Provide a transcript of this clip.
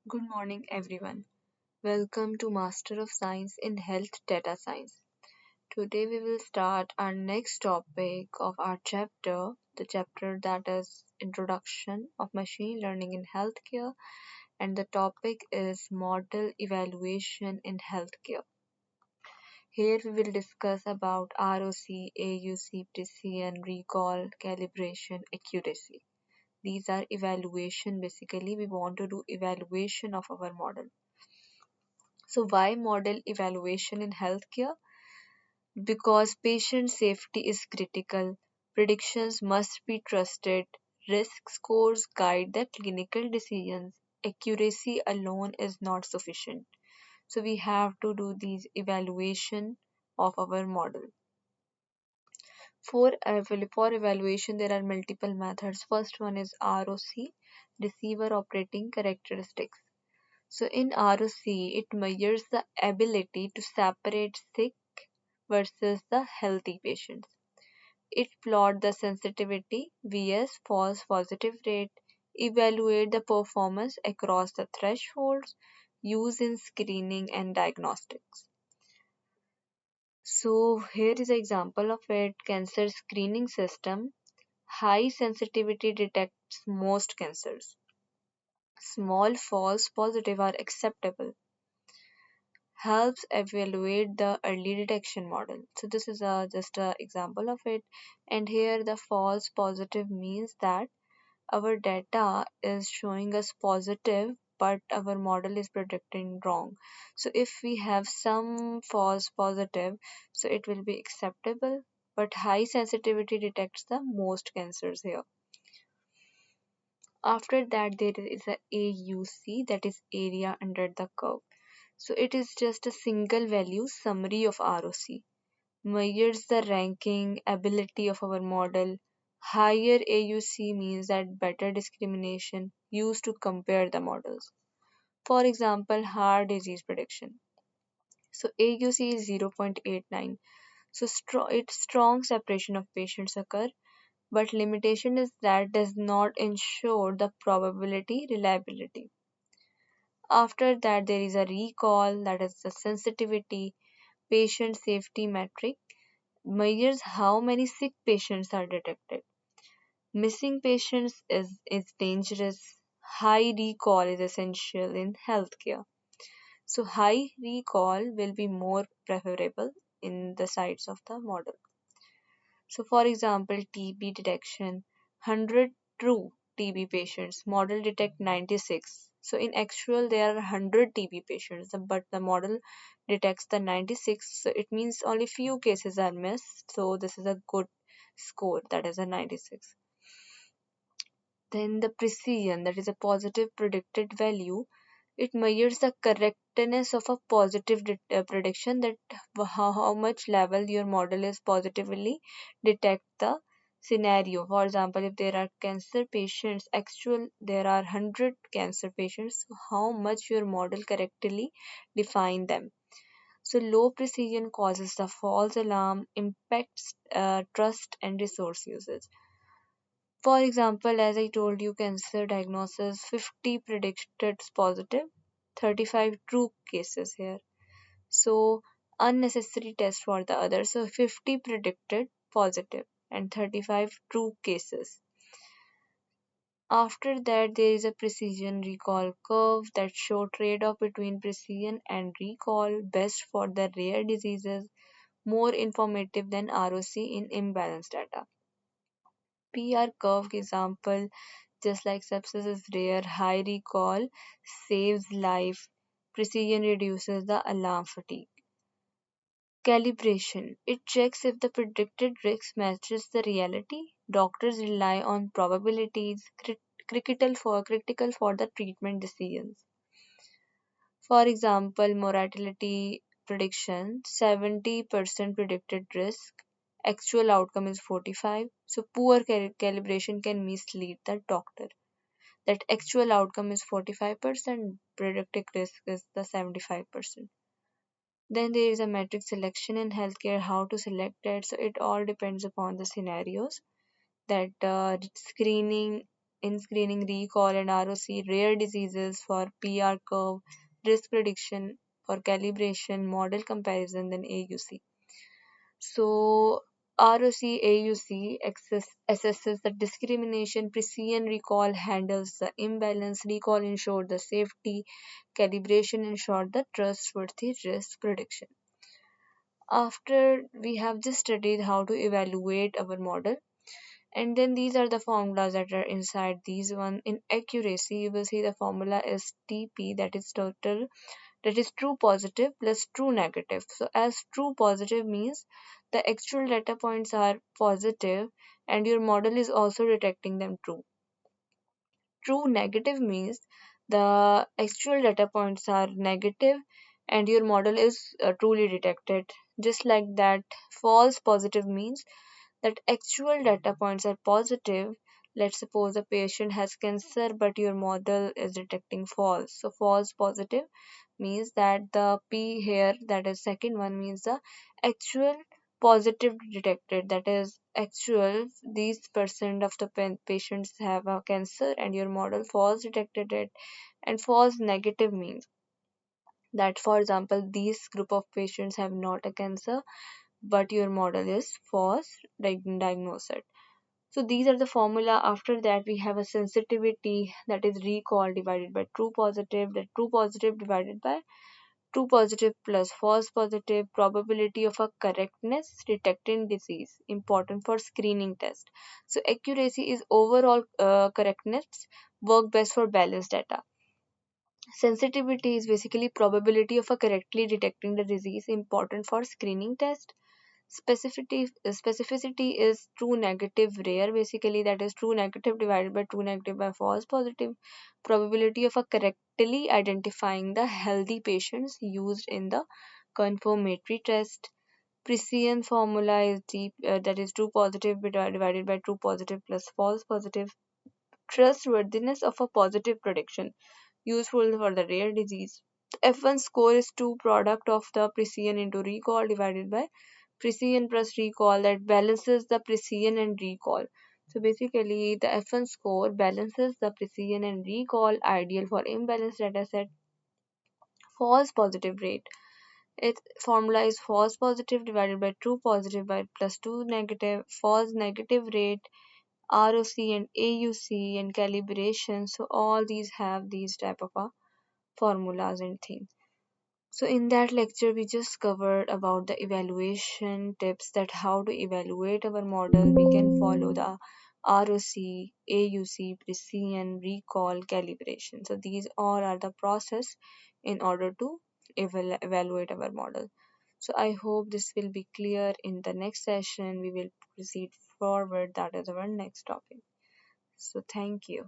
Good morning, everyone. Welcome to Master of Science in Health Data Science. Today, we will start our next topic of our chapter, the chapter that is Introduction of Machine Learning in Healthcare, and the topic is Model Evaluation in Healthcare. Here, we will discuss about ROC, AUC, precision, recall, calibration, accuracy. These are evaluation. Basically, we want to do evaluation of our model. So, why model evaluation in healthcare? Because patient safety is critical, predictions must be trusted, risk scores guide the clinical decisions, accuracy alone is not sufficient. So, we have to do these evaluation of our model. For evaluation, there are multiple methods. First one is ROC, receiver operating characteristics. So in ROC, it measures the ability to separate sick versus the healthy patients. It plot the sensitivity, vs false positive rate, evaluate the performance across the thresholds used in screening and diagnostics. So here is an example of it. Cancer screening system. High sensitivity detects most cancers. Small false positive are acceptable. Helps evaluate the early detection model. So this is just an example of it. And here the false positive means that our data is showing us positive, but our model is predicting wrong. So if we have some false positive, so it will be acceptable, but high sensitivity detects the most cancers here. After that, there is a AUC, that is area under the curve. So it is just a single value summary of ROC. Measures the ranking ability of our model. Higher AUC means that better discrimination used to compare the models. For example, heart disease prediction. So AUC is 0.89. So it's strong separation of patients occur, but limitation is that does not ensure the probability reliability. After that, there is a recall, that is the sensitivity, patient safety metric, measures how many sick patients are detected. Missing patients is dangerous. High recall is essential in healthcare. So, high recall will be more preferable in the sites of the model. So, for example, TB detection, 100 true TB patients, model detect 96. So, in actual, there are 100 TB patients, but the model detects the 96. So, it means only few cases are missed. So, this is a good score, that is a 96. Then the precision, that is a positive predicted value, it measures the correctness of a positive prediction, that how much level your model is positively detect the scenario. For example, if there are cancer patients, actual there are 100 cancer patients, so how much your model correctly define them. So low precision causes the false alarm, impacts trust and resource usage. For example, as I told you, cancer diagnosis 50 predicted positive, 35 true cases here. So, unnecessary test for the other. So, 50 predicted positive and 35 true cases. After that, there is a precision recall curve that show trade-off between precision and recall, best for the rare diseases, more informative than ROC in imbalanced data. PR curve example, just like sepsis is rare, high recall saves life, precision reduces the alarm fatigue. Calibration, it checks if the predicted risk matches the reality. Doctors rely on probabilities, critical for the treatment decisions. For example, mortality prediction 70% predicted risk, actual outcome is 45. So, poor calibration can mislead the doctor. That actual outcome is 45%, predicted risk is the 75%. Then there is a metric selection in healthcare, how to select it. So, it all depends upon the scenarios that screening in screening, recall, and ROC, rare diseases for PR curve, risk prediction for calibration, model comparison, then AUC. So ROC AUC assesses the discrimination, precision recall handles the imbalance, recall ensure the safety, calibration ensure the trustworthy risk prediction. After we have just studied how to evaluate our model, and then these are the formulas that are inside these one. In accuracy, you will see the formula is TP, that is total, that is true positive plus true negative. So as true positive means the actual data points are positive and your model is also detecting them true. True negative means the actual data points are negative and your model is truly detected. Just like that, false positive means that actual data points are positive. Let's suppose a patient has cancer, but your model is detecting false. So, false positive means that the P here, that is second one, means the actual positive detected, that is actual these percent of the patients have a cancer and your model false detected it. And false negative means that, for example, these group of patients have not a cancer but your model is false diagnosed. So these are the formula. After that we have a sensitivity, that is recall divided by true positive, that true positive divided by true positive plus false positive, probability of a correctness detecting disease important for screening test. So accuracy is overall correctness, work best for balanced data. Sensitivity is basically probability of a correctly detecting the disease important for screening test. Specificity is true negative rare, basically that is true negative divided by true negative by false positive. Probability of a correctly identifying the healthy patients used in the confirmatory test. Precision formula is that is true positive divided by true positive plus false positive. Trustworthiness of a positive prediction, useful for the rare disease. F1 score is two product of the precision into recall divided by precision plus recall, that balances the precision and recall. So basically the F1 score balances the precision and recall, ideal for imbalanced dataset. False positive rate. Its formula is false positive divided by true positive by plus true negative. False negative rate, ROC and AUC and calibration. So all these have these type of formulas and things. So in that lecture, we just covered about the evaluation tips, that how to evaluate our model. We can follow the ROC, AUC, precision, recall, calibration. So these all are the process in order to evaluate our model. So I hope this will be clear. In the next session, we will proceed forward. That is our next topic. So thank you.